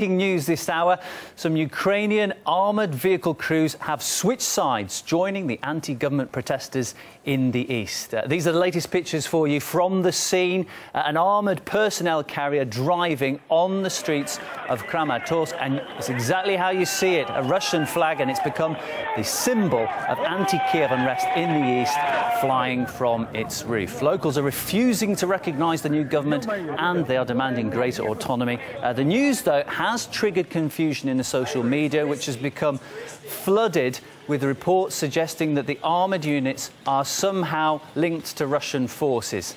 News this hour. Some Ukrainian armoured vehicle crews have switched sides, joining the anti-government protesters in the east. These are the latest pictures for you from the scene. An armoured personnel carrier driving on the streets of Kramatorsk, and it's exactly how you see it, a Russian flag, and it's become the symbol of anti-Kiev unrest in the east, flying from its roof. Locals are refusing to recognise the new government and they are demanding greater autonomy. The news, though, has triggered confusion in the social media, which has become flooded with reports suggesting that the armoured units are somehow linked to Russian forces.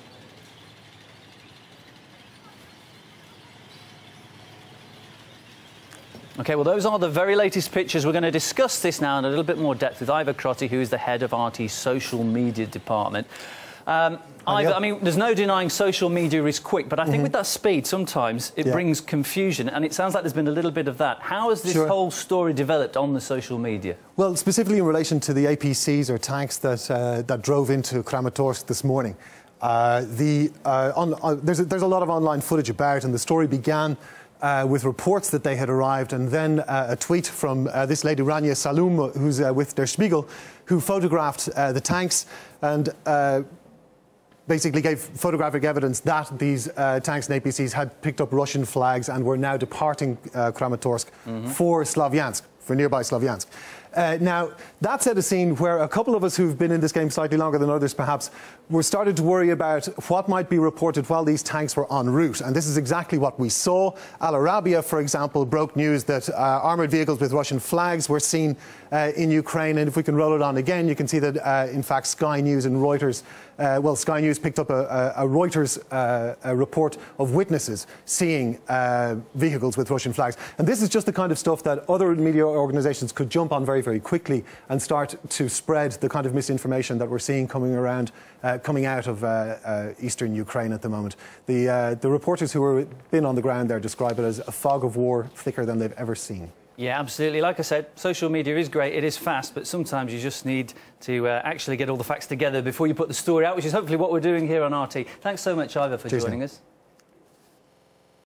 OK, well, those are the very latest pictures. We're going to discuss this now in a little bit more depth with Ivor Crotty, who is the head of RT's social media department. I mean, there's no denying social media is quick, but I think with that speed, sometimes it brings confusion, and it sounds like there's been a little bit of that. How has this whole story developed on the social media? Well, specifically in relation to the APCs or tanks that drove into Kramatorsk this morning. There's a lot of online footage about, and the story began with reports that they had arrived, and then a tweet from this lady, Rania Salum, who's with Der Spiegel, who photographed the tanks and basically gave photographic evidence that these tanks and APCs had picked up Russian flags and were now departing Kramatorsk for nearby Slavyansk. Now, that set a scene where a couple of us who've been in this game slightly longer than others, perhaps, were started to worry about what might be reported while these tanks were en route. And this is exactly what we saw. Al Arabiya, for example, broke news that armoured vehicles with Russian flags were seen in Ukraine. And if we can roll it on again, you can see that, in fact, Sky News and Reuters, Sky News picked up a Reuters report of witnesses seeing vehicles with Russian flags. And this is just the kind of stuff that other media organisations could jump on very quickly and start to spread the kind of misinformation that we're seeing coming out of eastern Ukraine at the moment. The reporters who have been on the ground there describe it as a fog of war thicker than they've ever seen. Yeah, absolutely. Like I said, social media is great, it is fast, but sometimes you just need to actually get all the facts together before you put the story out, which is hopefully what we're doing here on RT. Thanks so much, Ivor, for joining us.